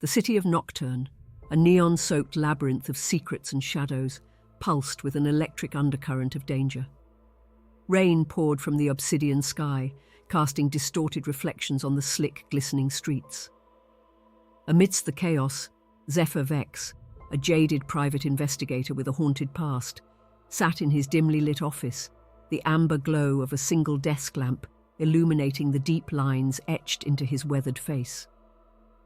The city of Nocturn, a neon-soaked labyrinth of secrets and shadows, pulsed with an electric undercurrent of danger. Rain poured from the obsidian sky, casting distorted reflections on the slick, glistening streets. Amidst the chaos, Zephyr Vex, a jaded private investigator with a haunted past, sat in his dimly lit office, the amber glow of a single desk lamp illuminating the deep lines etched into his weathered face.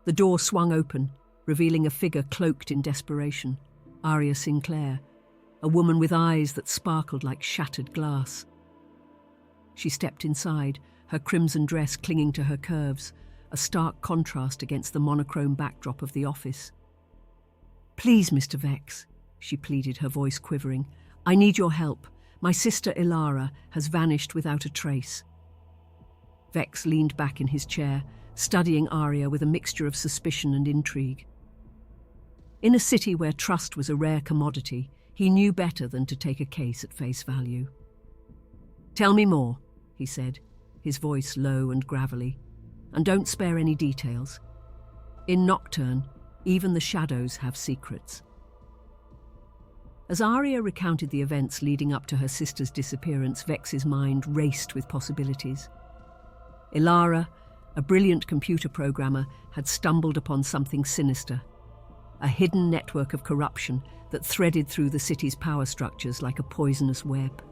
The door swung open, revealing a figure cloaked in desperation, Aria Sinclair, a woman with eyes that sparkled like shattered glass. She stepped inside, her crimson dress clinging to her curves, a stark contrast against the monochrome backdrop of the office. "Please, Mr. Vex," she pleaded, her voice quivering. "I need your help. My sister Ilara has vanished without a trace." Vex leaned back in his chair, studying Aria with a mixture of suspicion and intrigue. In a city where trust was a rare commodity, he knew better than to take a case at face value. "Tell me more," he said, his voice low and gravelly, "and don't spare any details. In Nocturne, even the shadows have secrets." As Aria recounted the events leading up to her sister's disappearance, Vex's mind raced with possibilities. Ilara, a brilliant computer programmer, had stumbled upon something sinister, a hidden network of corruption that threaded through the city's power structures like a poisonous web.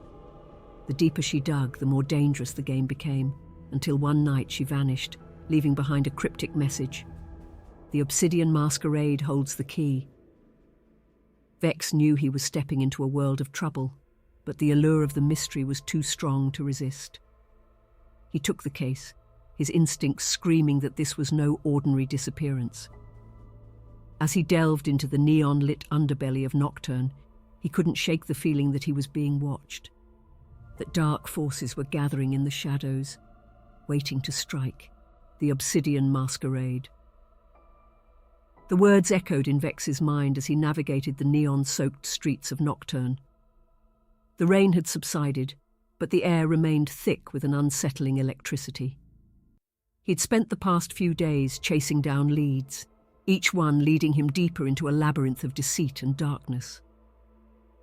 The deeper she dug, the more dangerous the game became, until one night she vanished, leaving behind a cryptic message. "The Obsidian Masquerade holds the key." Vex knew he was stepping into a world of trouble, but the allure of the mystery was too strong to resist. He took the case, his instincts screaming that this was no ordinary disappearance. As he delved into the neon-lit underbelly of Nocturne, he couldn't shake the feeling that he was being watched, that dark forces were gathering in the shadows, waiting to strike, the Obsidian Masquerade. The words echoed in Vex's mind as he navigated the neon-soaked streets of Nocturne. The rain had subsided, but the air remained thick with an unsettling electricity. He'd spent the past few days chasing down leads, each one leading him deeper into a labyrinth of deceit and darkness.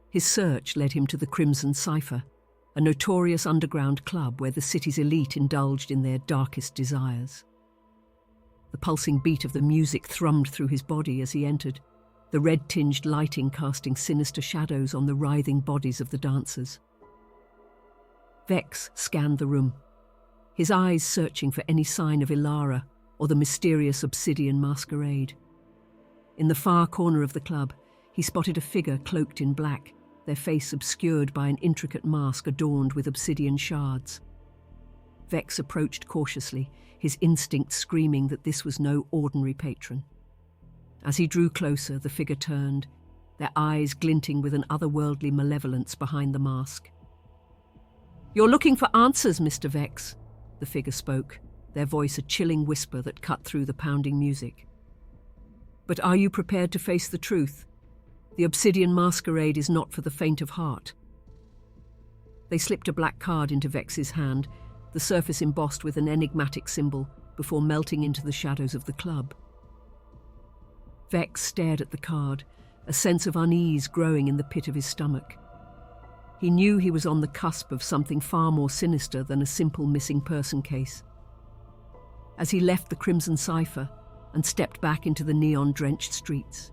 His search led him to the Crimson Cipher, a notorious underground club where the city's elite indulged in their darkest desires. The pulsing beat of the music thrummed through his body as he entered, the red-tinged lighting casting sinister shadows on the writhing bodies of the dancers. Vex scanned the room, his eyes searching for any sign of Ilara or the mysterious Obsidian Masquerade. In the far corner of the club, he spotted a figure cloaked in black, their face obscured by an intricate mask adorned with obsidian shards. Vex approached cautiously, his instinct screaming that this was no ordinary patron. As he drew closer, the figure turned, their eyes glinting with an otherworldly malevolence behind the mask. "You're looking for answers, Mr. Vex," the figure spoke, their voice a chilling whisper that cut through the pounding music. "But are you prepared to face the truth? The Obsidian Masquerade is not for the faint of heart." They slipped a black card into Vex's hand, the surface embossed with an enigmatic symbol, before melting into the shadows of the club. Vex stared at the card, a sense of unease growing in the pit of his stomach. He knew he was on the cusp of something far more sinister than a simple missing person case. As he left the Crimson Cipher and stepped back into the neon-drenched streets,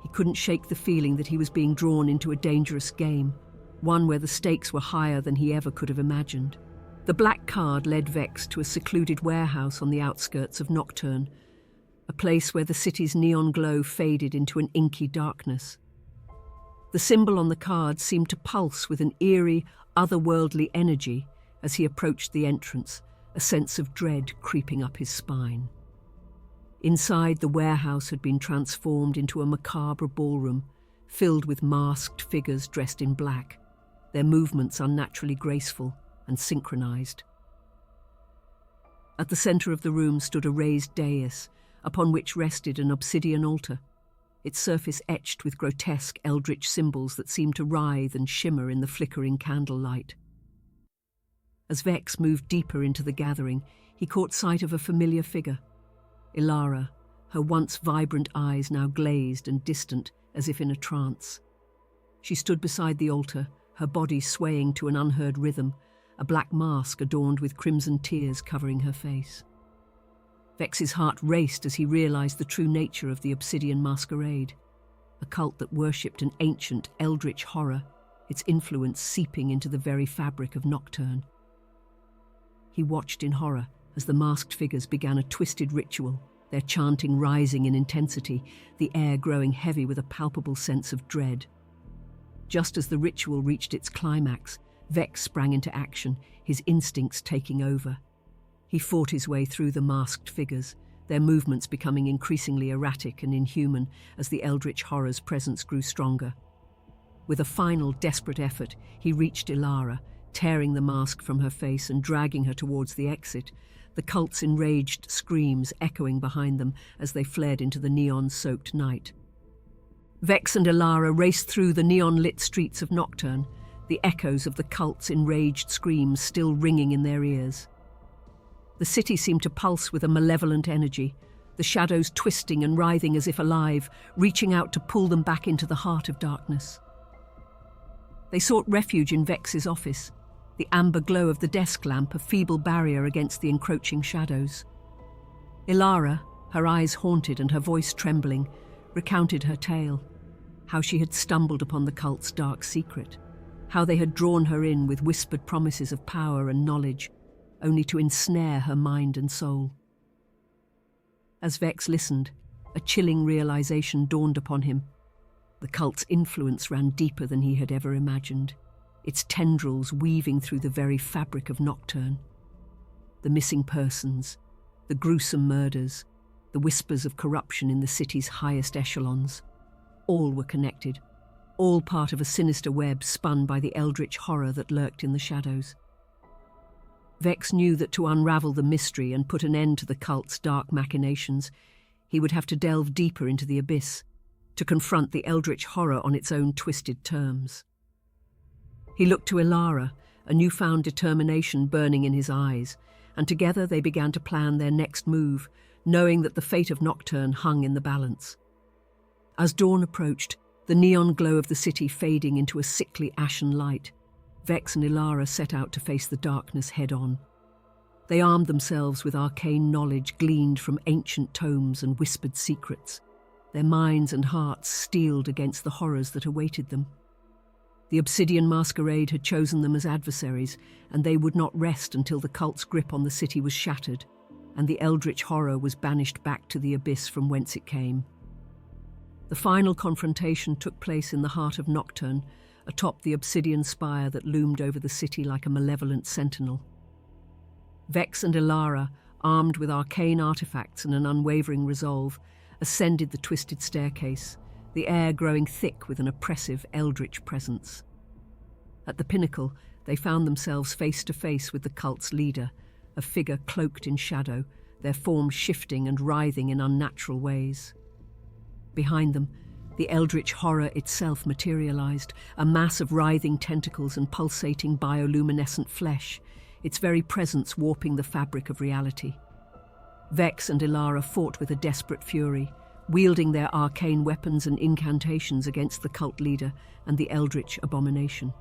he couldn't shake the feeling that he was being drawn into a dangerous game, one where the stakes were higher than he ever could have imagined. The black card led Vex to a secluded warehouse on the outskirts of Nocturne, a place where the city's neon glow faded into an inky darkness. The symbol on the card seemed to pulse with an eerie, otherworldly energy as he approached the entrance, a sense of dread creeping up his spine. Inside, the warehouse had been transformed into a macabre ballroom, filled with masked figures dressed in black, their movements unnaturally graceful and synchronized. At the center of the room stood a raised dais, upon which rested an obsidian altar, its surface etched with grotesque eldritch symbols that seemed to writhe and shimmer in the flickering candlelight. As Vex moved deeper into the gathering, he caught sight of a familiar figure, Ilara, her once vibrant eyes now glazed and distant as if in a trance. She stood beside the altar, her body swaying to an unheard rhythm, a black mask adorned with crimson tears covering her face. Vex's heart raced as he realized the true nature of the Obsidian Masquerade, a cult that worshipped an ancient, eldritch horror, its influence seeping into the very fabric of Nocturn. He watched in horror as the masked figures began a twisted ritual, their chanting rising in intensity, the air growing heavy with a palpable sense of dread. Just as the ritual reached its climax, Vex sprang into action, his instincts taking over. He fought his way through the masked figures, their movements becoming increasingly erratic and inhuman as the eldritch horror's presence grew stronger. With a final, desperate effort, he reached Ilara, tearing the mask from her face and dragging her towards the exit, the cult's enraged screams echoing behind them as they fled into the neon-soaked night. Vex and Ilara raced through the neon-lit streets of Nocturn, the echoes of the cult's enraged screams still ringing in their ears. The city seemed to pulse with a malevolent energy, the shadows twisting and writhing as if alive, reaching out to pull them back into the heart of darkness. They sought refuge in Vex's office, the amber glow of the desk lamp a feeble barrier against the encroaching shadows. Ilara, her eyes haunted and her voice trembling, recounted her tale, how she had stumbled upon the cult's dark secret, how they had drawn her in with whispered promises of power and knowledge, only to ensnare her mind and soul. As Vex listened, a chilling realization dawned upon him. The cult's influence ran deeper than he had ever imagined, its tendrils weaving through the very fabric of Nocturn. The missing persons, the gruesome murders, the whispers of corruption in the city's highest echelons, all were connected, all part of a sinister web spun by the eldritch horror that lurked in the shadows. Vex knew that to unravel the mystery and put an end to the cult's dark machinations, he would have to delve deeper into the abyss, to confront the eldritch horror on its own twisted terms. He looked to Ilara, a newfound determination burning in his eyes, and together they began to plan their next move, knowing that the fate of Nocturn hung in the balance. As dawn approached, the neon glow of the city fading into a sickly ashen light, Vex and Ilara set out to face the darkness head-on. They armed themselves with arcane knowledge gleaned from ancient tomes and whispered secrets, their minds and hearts steeled against the horrors that awaited them. The Obsidian Masquerade had chosen them as adversaries, and they would not rest until the cult's grip on the city was shattered, and the eldritch horror was banished back to the abyss from whence it came. The final confrontation took place in the heart of Nocturn, atop the obsidian spire that loomed over the city like a malevolent sentinel. Vex and Ilara, armed with arcane artifacts and an unwavering resolve, ascended the twisted staircase, the air growing thick with an oppressive eldritch presence. At the pinnacle, they found themselves face to face with the cult's leader, a figure cloaked in shadow, their form shifting and writhing in unnatural ways. Behind them, the eldritch horror itself materialized, a mass of writhing tentacles and pulsating bioluminescent flesh, its very presence warping the fabric of reality. Vex and Ilara fought with a desperate fury, wielding their arcane weapons and incantations against the cult leader and the eldritch abomination.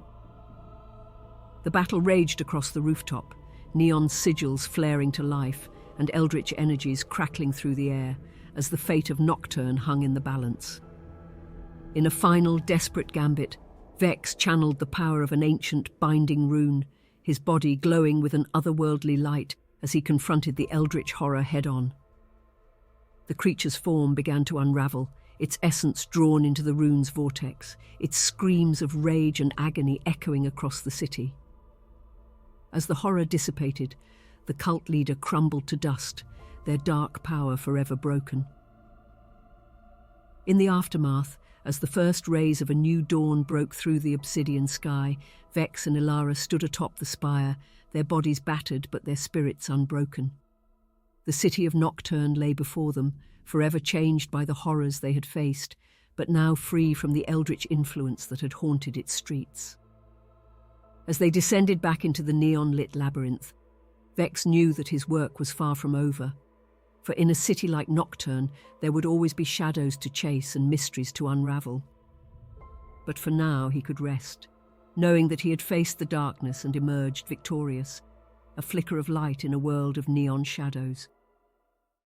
The battle raged across the rooftop, neon sigils flaring to life and eldritch energies crackling through the air as the fate of Nocturn hung in the balance. In a final, desperate gambit, Vex channeled the power of an ancient, binding rune, his body glowing with an otherworldly light as he confronted the eldritch horror head-on. The creature's form began to unravel, its essence drawn into the rune's vortex, its screams of rage and agony echoing across the city. As the horror dissipated, the cult leader crumbled to dust, their dark power forever broken. In the aftermath, as the first rays of a new dawn broke through the obsidian sky, Vex and Ilara stood atop the spire, their bodies battered but their spirits unbroken. The city of Nocturn lay before them, forever changed by the horrors they had faced, but now free from the eldritch influence that had haunted its streets. As they descended back into the neon-lit labyrinth, Vex knew that his work was far from over. For in a city like Nocturn, there would always be shadows to chase and mysteries to unravel. But for now he could rest, knowing that he had faced the darkness and emerged victorious, a flicker of light in a world of neon shadows.